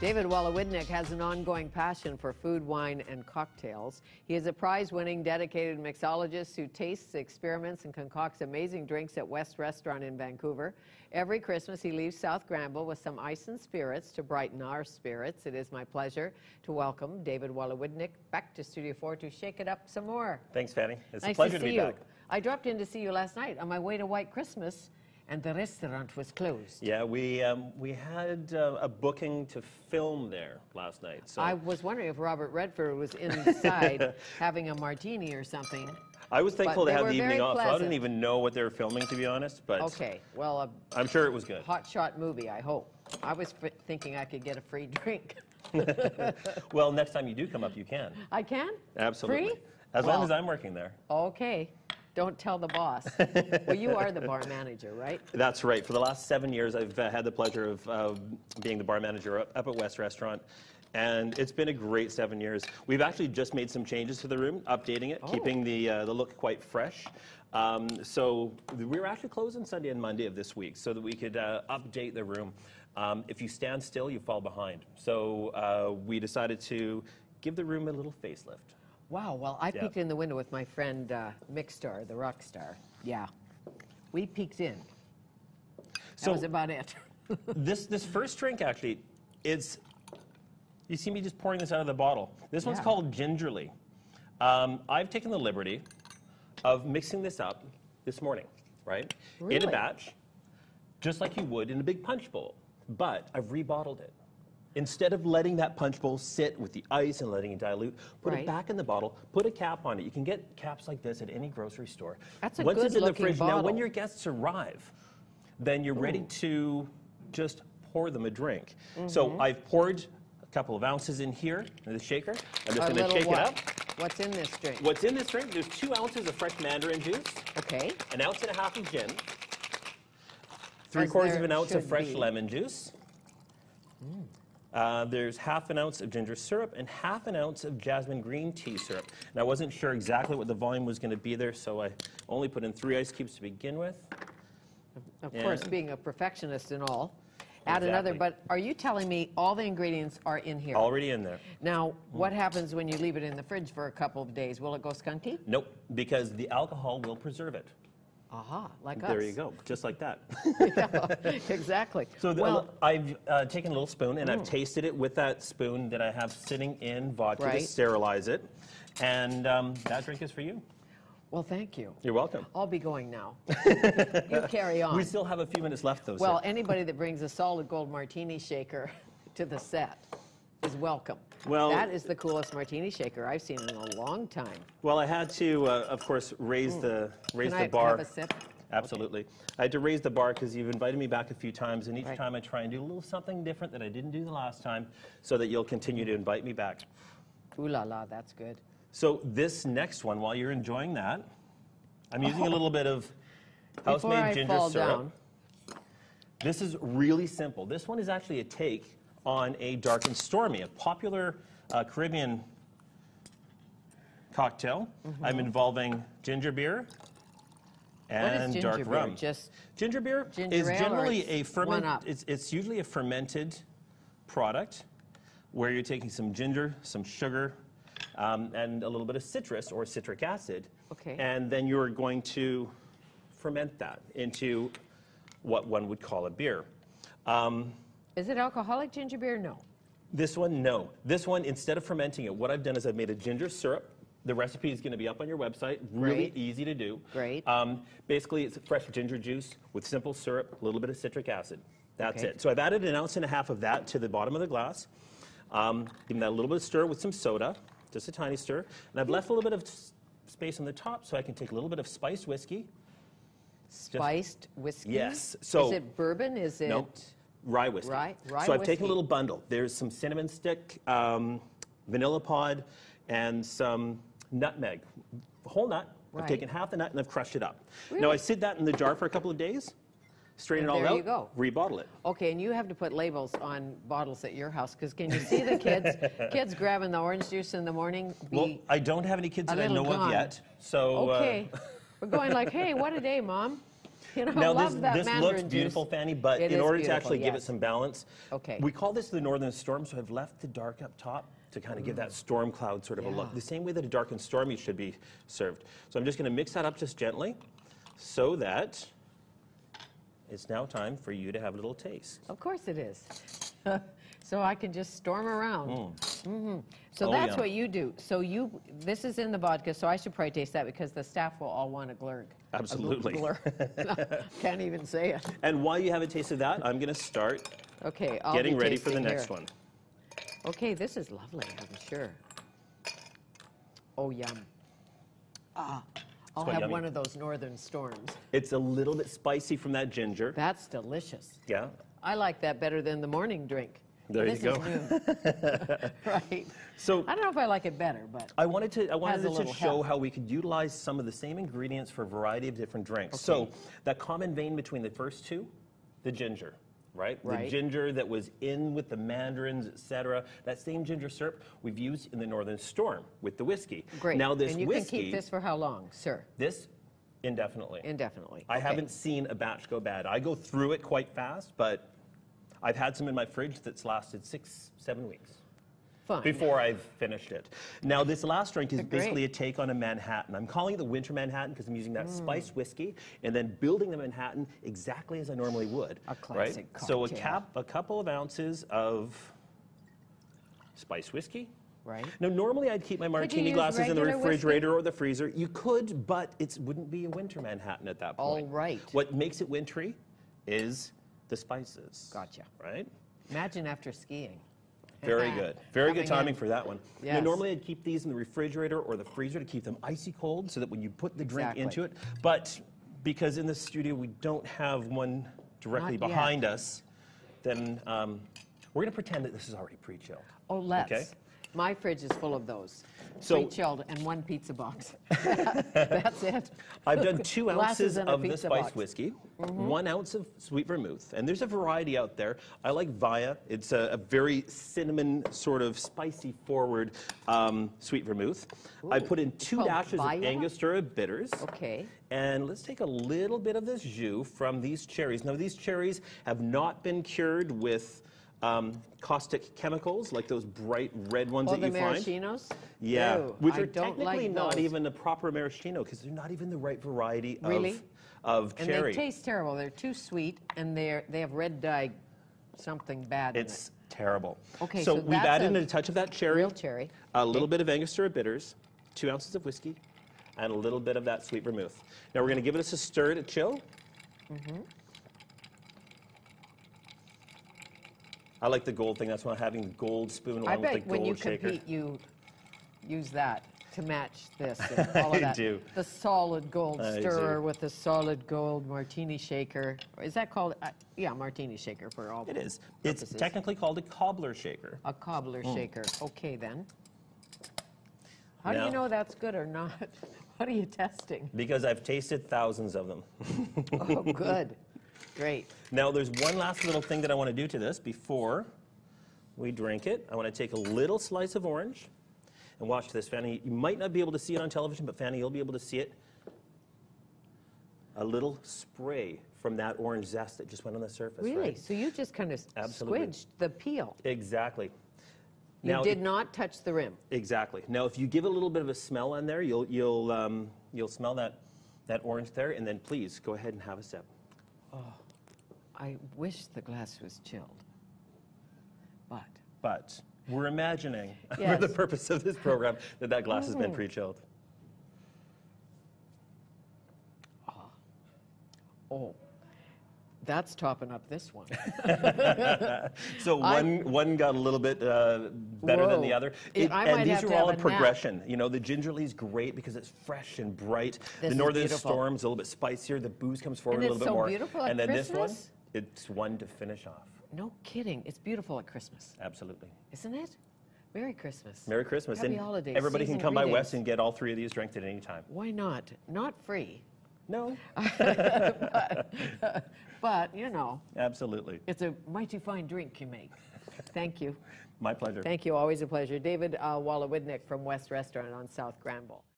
David Wolowidnyk has an ongoing passion for food, wine, and cocktails. He is a prize-winning, dedicated mixologist who tastes, experiments, and concocts amazing drinks at West Restaurant in Vancouver. Every Christmas, he leaves South Granville with some ice and spirits to brighten our spirits. It is my pleasure to welcome David Wolowidnyk back to Studio 4 to shake it up some more. Thanks, Fanny. It's nice a pleasure to be see back. you. I dropped in to see you last night on my way to White Christmas, and the restaurant was closed. Yeah, we had a booking to film there last night. So I was wondering if Robert Redford was inside having a martini or something. I was thankful to have the evening off. Pleasant. I didn't even know what they were filming, to be honest. But okay, well, I'm sure it was good. Hot shot movie, I hope. I was thinking I could get a free drink. Well, next time you do come up, you can. I can? Absolutely. Free? As long as I'm working there. Okay. Don't tell the boss. Well, you are the bar manager, right? That's right. For the last 7 years, I've had the pleasure of being the bar manager up at West Restaurant. And it's been a great 7 years. We've actually just made some changes to the room, updating it, keeping the look quite fresh. So we were actually closing Sunday and Monday of this week so that we could update the room. If you stand still, you fall behind. So we decided to give the room a little facelift. Wow, well, I peeked in the window with my friend Mick Star, the rock star. Yeah, we peeked in. That was about it. this first drink, actually, you see me just pouring this out of the bottle. This one's called Gingerly. I've taken the liberty of mixing this up this morning, right? Really? In a batch, just like you would in a big punch bowl. But I've rebottled it. Instead of letting that punch bowl sit with the ice and letting it dilute, put it back in the bottle, put a cap on it. You can get caps like this at any grocery store. That's a Once it's in the good-looking fridge, bottle. now when your guests arrive, then you're ready to just pour them a drink. So I've poured a couple of ounces in here in the shaker. I'm just going to shake it up. What's in this drink? What's in this drink? There's 2 ounces of fresh mandarin juice. Okay. 1.5 ounces of gin. 3/4 of an ounce of fresh lemon juice. There's 1/2 ounce of ginger syrup and 1/2 ounce of jasmine green tea syrup. And I wasn't sure exactly what the volume was going to be there, so I only put in 3 ice cubes to begin with. Of course, being a perfectionist and all. Add another, but are you telling me all the ingredients are in here? Already in there. Now, what happens when you leave it in the fridge for a couple of days? Will it go skunky? Nope, because the alcohol will preserve it. Aha, like us. There you go, just like that. Yeah, exactly. So I've taken a little spoon and I've tasted it with that spoon that I have sitting in vodka to sterilize it. And that drink is for you. Well, thank you. You're welcome. I'll be going now. You carry on. We still have a few minutes left, though. Well, anybody that brings a solid gold martini shaker to the set is welcome. Well, that is the coolest martini shaker I've seen in a long time. Well, I had to, of course, raise the bar. Can I have a sip? Absolutely. Okay. I had to raise the bar because you've invited me back a few times, and each time I try and do a little something different that I didn't do the last time, so that you'll continue to invite me back. Ooh la la, that's good. So this next one, while you're enjoying that, I'm using a little bit of house-made ginger syrup. This is really simple. This one is actually a take on a dark and stormy, a popular Caribbean cocktail. I'm involving ginger beer and dark rum. Ginger beer is generally it's usually a fermented product where you're taking some ginger, some sugar, and a little bit of citrus or citric acid. Okay. And then you're going to ferment that into what one would call a beer. Is it alcoholic ginger beer? No. This one, no. This one, instead of fermenting it, what I've done is I've made a ginger syrup. The recipe is going to be up on your website. Really easy to do. Great. Basically, it's fresh ginger juice with simple syrup, a little bit of citric acid. That's it. So I've added 1.5 ounces of that to the bottom of the glass. Giving that a little bit of stir with some soda, just a tiny stir. And I've left a little bit of space on the top so I can take a little bit of spiced whiskey. Spiced whiskey? Yes. So, is it bourbon? Is it... No, rye whiskey. Rye so I've taken a little bundle. There's some cinnamon stick, vanilla pod, and some nutmeg. A whole nut. I've taken half the nut and I've crushed it up. Really? Now I sit that in the jar for a couple of days. Straighten it all out. There you go. Rebottle it. Okay, and you have to put labels on bottles at your house, because can you see the kids grabbing the orange juice in the morning? Well, I don't have any kids that I know of yet. So, okay. We're going like, hey, what a day, Mom. You know, Now love that this mandarin looks juice. beautiful, Fanny, but It in is order to beautiful, actually give it yes. some balance, Okay. we call this the northern storm, so I've left the dark up top to kind of give that storm cloud sort of a look. Yeah. The same way that a dark and stormy should be served. So I'm just going to mix that up just gently so that it's now time for you to have a little taste. Of course it is. So I can just storm around. So Oh, that's yeah. what you do. So this is in the vodka, so I should probably taste that because the staff will all want a glurg. Absolutely. Can't even say it. And while you haven't tasted that, I'm going to start Okay, I'll getting be ready for the tasting next here. one. Okay, this is lovely, I'm sure. Oh, yum. I'll quite have yummy. one of those northern storms. It's a little bit spicy from that ginger. That's delicious. Yeah. I like that better than the morning drink. There This you is go. new. Right. So I don't know if I like it better, but I wanted to a little show help. how we could utilize some of the same ingredients for a variety of different drinks. So that common vein between the first two, the ginger, right? The Right. ginger that was in with the mandarins, etc. That same ginger syrup we've used in the Northern Storm with the whiskey. great. Now this and you whiskey, can keep this for how long, sir? this indefinitely. Indefinitely. I Okay. haven't seen a batch go bad. I go through it quite fast, but I've had some in my fridge that's lasted 6-7 weeks. Fun. Before I've finished it. Now, this last drink is Great. basically a take on a Manhattan. I'm calling it the Winter Manhattan because I'm using that spiced whiskey and then building the Manhattan exactly as I normally would. A classic right? So cocktail. a couple of ounces of spiced whiskey. Right. Now, normally I'd keep my martini use glasses in the regular refrigerator or the freezer. You could, but it wouldn't be a Winter Manhattan at that point. All right. What makes it wintry is the spices. Gotcha. Right? Imagine after skiing. Very good. Very good Coming timing in. for that one. Yes. Now, normally I'd keep these in the refrigerator or the freezer to keep them icy cold so that when you put the drink Exactly. into it, but because in the studio we don't have one directly Not yet. behind us, then we're going to pretend that this is already pre-chilled. Oh, let's. Okay. My fridge is full of those. So- Pre-chilled and one pizza box. That's it. I've done 2 Glasses ounces and a of the pizza spiced box. whiskey, 1 ounce of sweet vermouth, and there's a variety out there. I like Via. It's a very cinnamon, sort of spicy forward sweet vermouth. I put in 2 called dashes Via? of Angostura bitters. Okay. And let's take a little bit of this jus from these cherries. Now, these cherries have not been cured with caustic chemicals, like those bright red ones Oh, that the you find. maraschinos? Yeah, Ew, which I are don't technically like not those. even a proper maraschino because they're not even the right variety Really? of And cherry. they taste terrible. They're too sweet, and they have red dye, something bad It's terrible. Okay, so so we've that's added a a touch of that in cherry, it. Real cherry. a little bit of Angostura bitters, 2 ounces of whiskey, and a little bit of that sweet vermouth. Now we're going to give it a stir to chill. I like the gold thing. That's why I'm having the gold spoon along I with the bet gold when you shaker. compete, you use that to match this and all of I that. do. The solid gold I stirrer do. with the solid gold martini shaker. Is that called? Yeah, martini shaker for all. It is. purposes. It's technically called a cobbler shaker. A cobbler shaker. Okay then. How do Now- you know that's good or not? What are you testing? Because I've tasted thousands of them. Oh, good. Great. Now, there's one last little thing that I want to do to this before we drink it. I want to take a little slice of orange and watch this, Fanny. You might not be able to see it on television, but Fanny, you'll be able to see it. A little spray from that orange zest that just went on the surface. Really? Right? So you just kind of Absolutely. squidged the peel. Exactly. You Now, did not touch the rim. Exactly. Now, if you give it a little bit of a smell on there, you'll smell that orange there, and then please go ahead and have a sip. I wish the glass was chilled. But But we're imagining, for Yes. the purpose of this program, that glass has been pre-chilled. oh, that's topping up this one. So one got a little bit better than the Whoa. other. I And might these have are to all have a a nap. progression. You know, the gingerly's great because it's fresh and bright. This The is Northern beautiful. Storm's a little bit spicier. The booze comes forward And a little it's bit so more. beautiful at and then this one, Christmas? it's one to finish off. No kidding. It's beautiful at Christmas, Absolutely. isn't it? Merry Christmas. Merry Christmas. Happy and holidays. everybody can Season come by greetings. West and get all 3 of these drinks at any time. Why not? Not free. No, But, you know, absolutely. it's a mighty fine drink you make. Thank you. My pleasure. Thank you. Always a pleasure. David Wolowidnyk from West Restaurant on South Granville.